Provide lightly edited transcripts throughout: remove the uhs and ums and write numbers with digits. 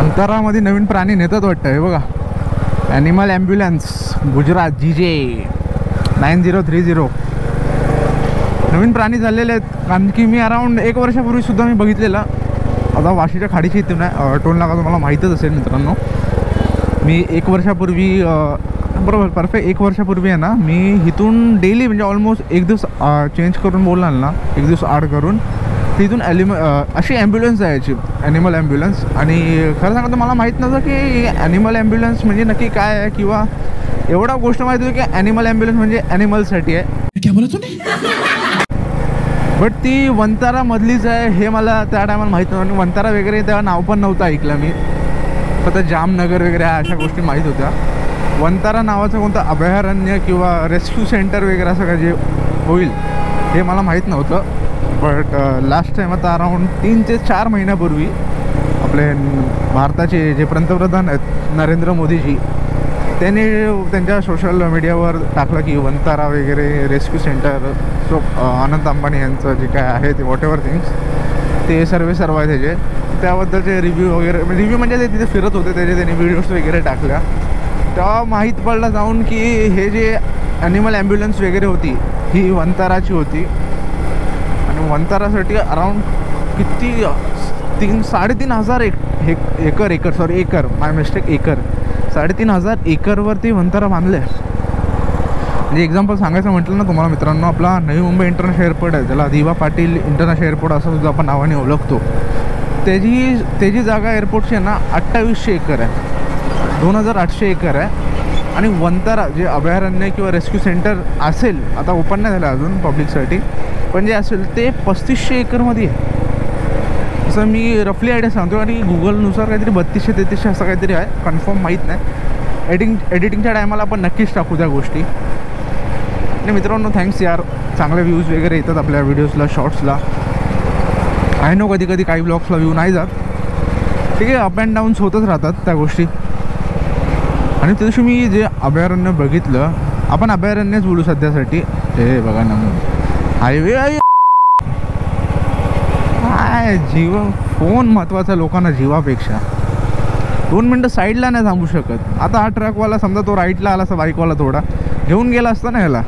अंतरामध्ये नवीन प्राणी नेतात वाटतं. हे बघा, ॲनिमल ॲम्ब्युलन्स गुजरात GJ 9030. नवीन प्राणी झालेले आहेत. कारण की मी अराऊंड 1 वर्षापूर्वीसुद्धा मी बघितलेलं. आता वाशीच्या खाडीची इथून आहे, टोल नाका तुम्हाला माहीतच असेल मित्रांनो. मी 1 वर्षापूर्वी बरोबर परफेक्ट 1 वर्षापूर्वी आहे ना, मी इथून डेली म्हणजे ऑलमोस्ट एक दिवस चेंज करून बोलणार ना, एक दिवस आड करून तिथून अशी ॲम्ब्युलन्स यायची, ॲनिमल ॲम्ब्युलन्स. आणि खरं सांगतो मला माहीत नव्हतं की ॲनिमल ॲम्ब्युलन्स म्हणजे नक्की काय आहे, किंवा एवढा गोष्ट माहिती होती की ॲनिमल ॲम्ब्युलन्स म्हणजे ॲनिमलसाठी आहे. क्या बोला तूने? बट ती वंतारामधलीच आहे हे मला त्या टायमाला माहीत नव्हतं. आणि वंतारा वगैरे तेव्हा नाव पण नव्हतं ऐकलं मी, फक्त जामनगर वगैरे अशा गोष्टी माहीत होत्या. वंतारा नावाचं कोणतं अभयारण्य किंवा रेस्क्यू सेंटर वगैरे असं काय जे होईल हे मला माहीत नव्हतं. बट लास्ट टाईम आता अराऊंड 3 ते 4 महिन्यापूर्वी आपले भारताचे जे पंतप्रधान आहेत नरेंद्र मोदीजी, त्यांनी त्यांच्या सोशल मीडियावर टाकलं की वंतारा वगैरे rescue centre. So Anant Ambani यांचं जे काय आहे ते वॉट एव्हर थिंग्स ते सर्व आहे त्याचे, त्याबद्दलचे रिव्ह्यू वगैरे, रिव्ह्यू म्हणजे ते तिथे फिरत होते त्याचे, त्यांनी व्हिडिओज वगैरे टाकल्या. तेव्हा माहीत पडलं जाऊन की हे जे ॲनिमल ॲम्ब्युलन्स वगैरे होती ही वंताराची होती. आणि वंतारासाठी अराऊंड किती 3,500 एकर माय मिस्टेक 3,500 एकरवरती वंतारा बांधले. म्हणजे एक्झाम्पल सांगायचं म्हटलं ना तुम्हाला मित्रांनो, आपला नवी मुंबई इंटरनॅशनल एअरपोर्ट आहे, त्याला दिवा पाटील इंटरनॅशनल एअरपोर्ट असं सुद्धा आपण नावाने ओळखतो. त्याची जागा एअरपोर्टची आहे ना 2800 एकर आहे, 2800 एकर आहे. आणि वंतारा जे अभयारण्य किंवा रेस्क्यू सेंटर असेल, आता ओपन नाही झालं अजून पब्लिकसाठी, पण जे असेल ते 3500 एकरमध्ये आहे. असं मी रफली आयडिया सांगतो. आणि गुगलनुसार काहीतरी 3200-3300 असं काहीतरी आहे, कन्फर्म माहीत नाही. एडिटिंगच्या टायमाला आपण नक्कीच टाकू त्या गोष्टी. आणि मित्रांनो थँक्स यार, चांगले व्ह्यूज वगैरे येतात आपल्या व्हिडिओजला, शॉर्ट्सला. आय नो कधी कधी काही ब्लॉग्सला व्ह्यू नाही जात, ठीक आहे, अप अँड डाऊन्स होतच राहतात त्या गोष्टी. आणि त्या दिवशी मी जे अभयारण्य बघितलं, आपण अभयारण्यच बोलू सध्यासाठी. हे बघा ना, हायवे आहे काय, जीव फोन महत्त्वाचा लोकांना जीवापेक्षा. 2 मिनटं साईडला नाही थांबू शकत. आता हा ट्रकवाला समजा तो राईटला आला असता, बाईकवाला थोडा घेऊन गेला असता ना याला.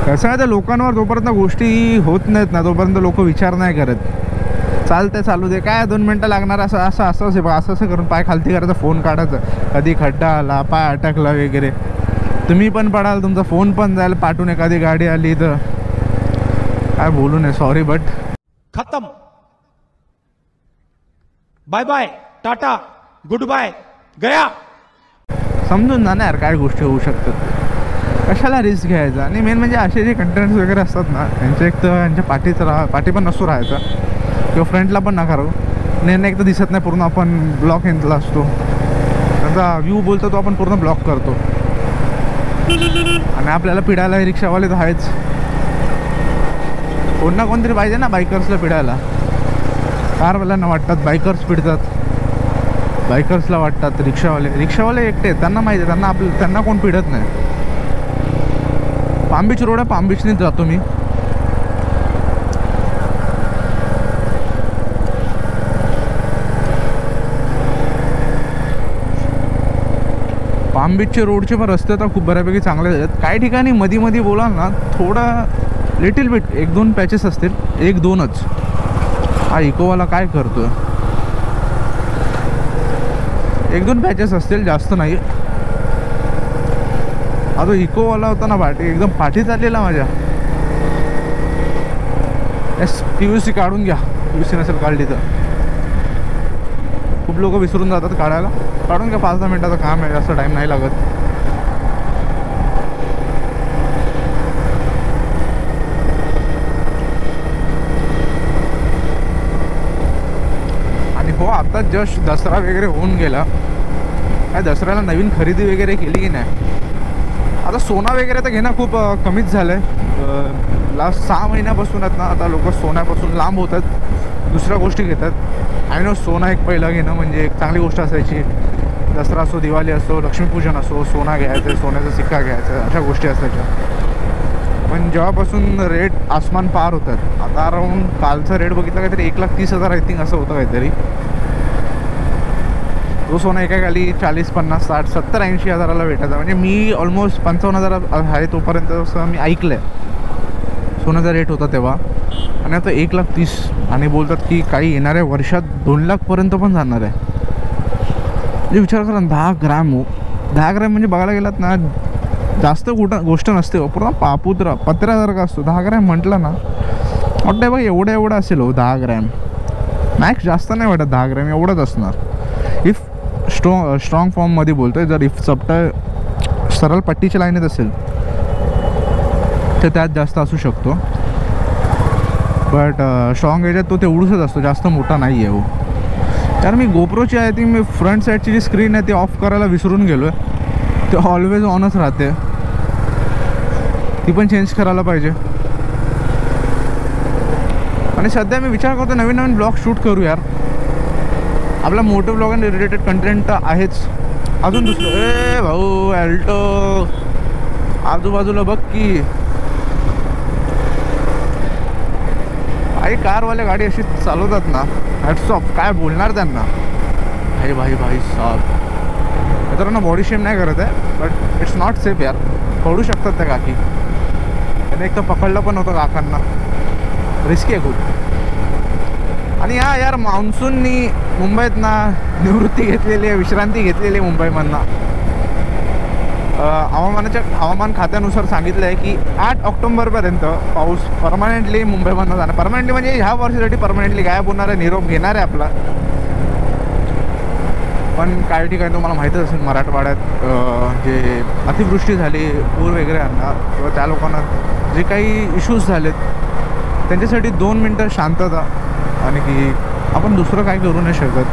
कसं आहे त्या लोकांवर जोपर्यंत गोष्टी होत नाहीत ना तोपर्यंत लोक विचार नाही करत. चालतं चालू दे, काय 2 मिनटं लागणार, असं करून पाय खालती करायचा, फोन काढायचं, कधी खड्डा आला, पाय अटकला वगैरे, तुम्ही पण पडाल, तुमचा फोन पण जाईल, पाठवून एखादी गाडी आली तर काय बोलू नये, सॉरी बट खत्म, bye bye, tata, good bye, गया. समजून जा ना यार काय गोष्टी होऊ शकतात, कशाला रिस्क घ्यायचा. आणि मेन म्हणजे असे जे कंटेंट्स वगैरे असतात ना त्यांच्या एक तर यांच्या पाठी पण नसतो राहायचा, किंवा फ्रंटला पण नका राहू. नेहमी एक तर दिसत नाही पूर्ण, आपण ब्लॉक एंडला असतो, त्यांचा व्ह्यू बोलतो तो आपण पूर्ण ब्लॉक करतो. आणि आपल्याला पिडायला रिक्षावाले तर आहेच, कोण ना कोणतरी पाहिजे ना बायकर्सला पिडायला. कारवाल्यांना वाटतात बायकर्स पिडतात, बायकर्सला वाटतात रिक्षावाले एकटे, त्यांना माहिती आहे त्यांना कोण पिडत नाही. पाम बीच रोड आहे, पाम बीचनेच जातो मी. पाम बीचचे रोडचे पण रस्ते तर खूप बऱ्यापैकी चांगले आहेत. काही ठिकाणी मध्ये बोलाल ना थोडा लिटिल बिट 1-2 पॅचेस असतील, 1-2च. हा इकोवाला काय करतोय, 1-2 पॅचेस असतील, जास्त नाही. हा तो इकोवाला होता ना पाठी, एकदम पाठी चाललेला माझ्या. PVC काढून घ्या, PVC नसेल काढली तर. खूप लोक विसरून जातात काढायला, काढून घ्या, 5-10 मिनटाचं काम आहे, जास्त टाईम नाही लागत. आणि हो आता जस्ट दसरा वगैरे होऊन गेला, काय दसऱ्याला नवीन खरेदी वगैरे केली की नाही. आता सोना वगैरे तर घेणं खूप कमीच झालं आहे. लास्ट 6 महिन्यापासून आहेत ना आता लोक सोन्यापासून लांब होतात, दुसऱ्या गोष्टी घेतात. आय नो सोना एक पहिलं घेणं म्हणजे एक चांगली गोष्ट असायची. दसरा असो, दिवाळी असो, लक्ष्मीपूजन असो, सोना घ्यायचं, सोन्याचा सिक्का घ्यायचा, अशा गोष्टी असायच्या. पण जेव्हापासून रेट आसमान पार होतात, आता अराऊंड कालचा रेट बघितला काहीतरी 1,30,000 आय थिंक असं होतं काहीतरी. तो सोनं एका खाली 40, 50, 60, 70, 80 हजाराला भेटायचा. म्हणजे मी ऑलमोस्ट 55,000 आहे तोपर्यंत असं मी ऐकलं आहे सोन्याचा रेट होता तेव्हा. आणि आता 1,30,000 आणि बोलतात की काही येणाऱ्या वर्षात 2,00,000पर्यंत पण जाणार आहे. म्हणजे विचार करा 10 ग्रॅम 10 ग्रॅम म्हणजे बघायला गेलात ना जास्त गोष्ट नसते हो. पूर्ण पापुत्रा पत्र्यासारखा असतो. 10 ग्रॅम म्हटलं ना वाटतं बघ एवढं असेल हो 10 ग्रॅम. मॅक्स जास्त नाही वाटत 10 ग्रॅम एवढंच असणार. इफ स्ट्रॉंग फॉर्ममध्ये बोलतो आहे. जर इफ चपटा सरळ पट्टीच्या लाईनीत असेल तर त्यात जास्त असू शकतो. बट स्ट्रॉंग याच्यात तो तेवढूसच असतो, जास्त मोठा नाही आहे हो. कारण मी गोप्रोची आय थिंक मी फ्रंट साईडची जी स्क्रीन आहे ती ऑफ करायला विसरून गेलो आहे. ते ऑलवेज ऑनच राहते. ती पण चेंज करायला पाहिजे. आणि सध्या मी विचार करतो नवीन ब्लॉग शूट करू यार. आपला मोठं ब्लॉग आणि रिलेटेड कंटेंट तर आहेच. अजून दुसरं भाऊ अल्टो आजूबाजूला बघ की काही कारवाले गाडी अशी चालवतात ना हॅट्स ऑफ. काय बोलणार त्यांना. भाई साहब मित्रांनो बॉडी शेम नाही करत आहे बट इट्स नॉट सेफ यार. पडू शकतात त्या काकी. त्याने एक तर पकडलं पण होतं काकांना. रिस्की आहे खूप. आणि यार मान्सूननी मुंबईत ना निवृत्ती घेतलेली आहे, विश्रांती घेतलेली आहे मुंबईमधनं. हवामान खात्यानुसार सांगितलं आहे की 8 ऑक्टोबरपर्यंत पाऊस परमनंटली मुंबईमधनं जाणार. परमनंटली म्हणजे ह्या वर्षासाठी परमनंटली गायब होणार आहे, निरोप घेणार आहे आपला. पण काही ठिकाणी तुम्हाला माहीतच असेल मराठवाड्यात जे अतिवृष्टी झाली, पूर वगैरे आणणार किंवा त्या लोकांना जे काही इश्यूज झालेत त्यांच्यासाठी 2 मिनटं शांतता. आणि की आपण दुसरं काय करू नाही शकत.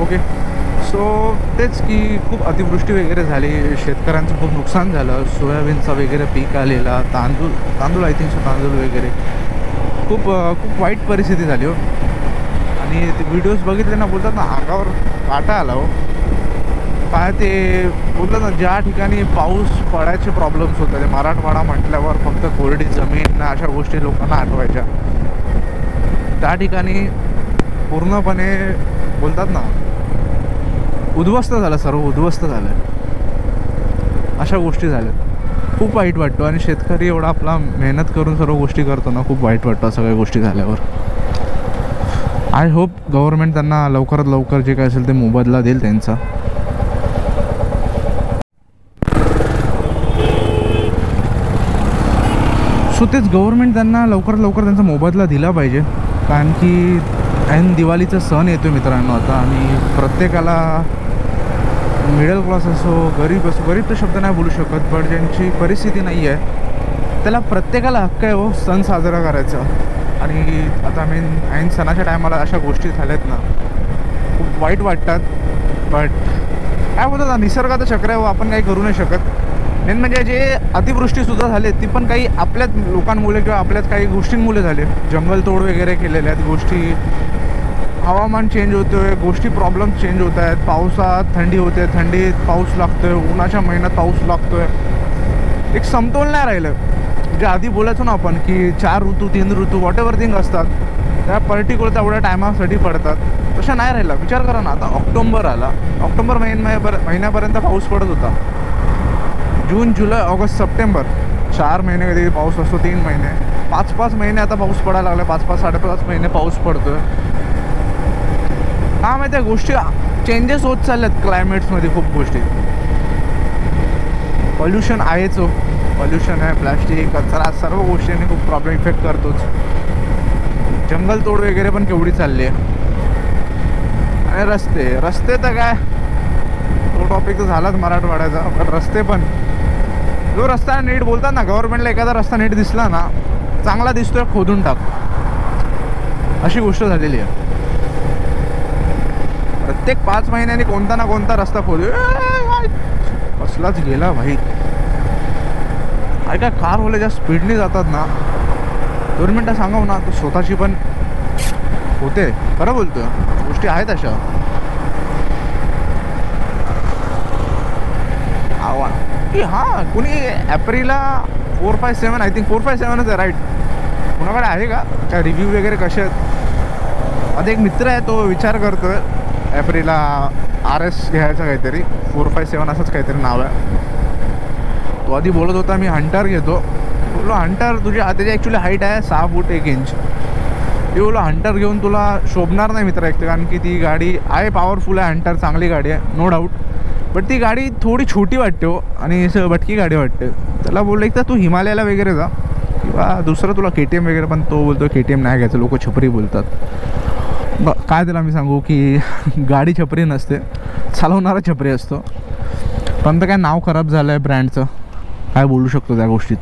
ओके सो तेच की खूप अतिवृष्टी वगैरे झाली, शेतकऱ्यांचं खूप नुकसान झालं. सोयाबीनचा वगैरे पीक आलेला, तांदूळ आय थिंक तांदूळ वगैरे खूप वाईट परिस्थिती झाली हो. आणि ते व्हिडिओज बघितले ना बोलतात ना अंगावर काटा आला हो. काय ते बोलतात ना ज्या ठिकाणी पाऊस पडायचे प्रॉब्लेम्स होते ते मराठवाडा म्हटल्यावर फक्त कोरडी जमीन अशा गोष्टी लोकांना आठवायच्या. त्या ठिकाणी पूर्णपणे बोलतात ना उद्ध्वस्त झालं, सर्व उद्ध्वस्त झालं. अशा गोष्टी झाल्या. खूप वाईट वाटतो. आणि शेतकरी एवढा आपला मेहनत करून सर्व गोष्टी करतो ना, खूप वाईट वाटतं सगळ्या गोष्टी झाल्यावर. आय होप गव्हर्नमेंट त्यांना लवकरात लवकर जे काय असेल ते मोबदला देईल त्यांचा. सो तेच गव्हर्नमेंट त्यांना लवकरात लवकर त्यांचा मोबदला दिला पाहिजे. कारण की ऐन दिवाळीचा सण येतो मित्रांनो आता. आणि प्रत्येकाला मिडल क्लास असो गरीब असो, गरीब तर शब्द नाही बोलू शकत बट ज्यांची परिस्थिती नाही आहे त्याला प्रत्येकाला हक्क आहे हो सण साजरा करायचा. आणि आता ऐन सणाच्या टायमाला अशा गोष्टी झाल्यात ना खूप वाईट वाटतात. बट काय बोलतात ना निसर्गाचं चक्र आहे हो, आपण काही करू नाही शकत. मेन म्हणजे जे अतिवृष्टीसुद्धा झाले ती पण काही आपल्याच लोकांमुळे किंवा आपल्याच काही गोष्टींमुळे झाले. जंगलतोड वगैरे केलेल्या आहेत गोष्टी, हवामान चेंज होतो आहे, गोष्टी प्रॉब्लेम्स चेंज होत आहेत. पावसात थंडी होते, थंडीत पाऊस लागतो आहे, उन्हाच्या महिन्यात पाऊस लागतो आहे. एक समतोल नाही राहिलं. जे आधी बोलायचो ना आपण की 4 ऋतू 3 ऋतू वॉट एव्हर थिंग असतात त्या पर्टिक्युलर तेवढ्या टायमासाठी पडतात, तशा नाही राहिला. विचार करा ना आता ऑक्टोबर आला, ऑक्टोबर महिन्यापर्यंत पाऊस पडत होता. जून जुलै ऑगस्ट सप्टेंबर 4 महिने कधी पाऊस असतो, 3 महिने 5-5 महिने आता पाऊस पडायला लागला. 5-5 साडेपाच महिने पाऊस पडतोय. हा माहिती आहे गोष्टी चेंजेस होत चालल्यात क्लायमेट्समध्ये खूप गोष्टी. पॉल्युशन आहेच हो, पॉल्युशन आहे, प्लॅस्टिक कचरा सर्व गोष्टींनी खूप प्रॉब्लेम इफेक्ट करतोच. जंगलतोड वगैरे पण केवढी चालली आहे. आणि रस्ते तर काय तो टॉपिक तर झालाच मराठवाड्याचा. पण रस्ते पण जो रस्ता नीट बोलतात ना गव्हर्नमेंटला एखादा रस्ता नीट दिसला ना चांगला दिसतोय खोदून टाक अशी गोष्ट झालेली आहे. प्रत्येक 5 महिन्यांनी कोणता ना कोणता रस्ता खोदू कसलाच गेला भाई. काय कारवाले ज्या स्पीडने जातात ना 2 मिनटं सांगाव ना तो स्वतःची पण होते. खरं बोलतोय गोष्टी आहेत अशा. की हां कुणी ॲप्रिला 457 आय थिंक 457च आहे राईट. कुणाकडे आहे का काय रिव्ह्यू वगैरे कसे आहेत? आता एक मित्र आहे तो विचार करतो आहे ॲप्रिला RS घ्यायचं काहीतरी 457 असंच काहीतरी नाव आहे. तो आधी बोलत होता मी हंटर घेतो. बोललो हंटर तुझ्या त्याची ॲक्च्युली हाईट आहे 6 फूट 1 इंच. मी बोललो हंटर घेऊन तुला शोभणार नाही मित्र एक तर, कारण की ती गाडी आहे पॉवरफुल आहे. हंटर चांगली गाडी आहे नो डाऊट, बट ती गाडी थोडी छोटी वाटते हो आणि असं भटकी गाडी वाटते. त्याला बोललो एक तर तू हिमालयाला वगैरे जा किंवा दुसरं तुला KTM वगैरे, पण तो बोलतो KTM नाही घ्यायचं, लोक छपरी बोलतात. काय त्याला मी सांगू की गाडी छपरी नसते, चालवणारा छपरी असतो. पण तर काय नाव खराब झालं आहे ब्रँडचं, काय बोलू शकतो त्या गोष्टीत.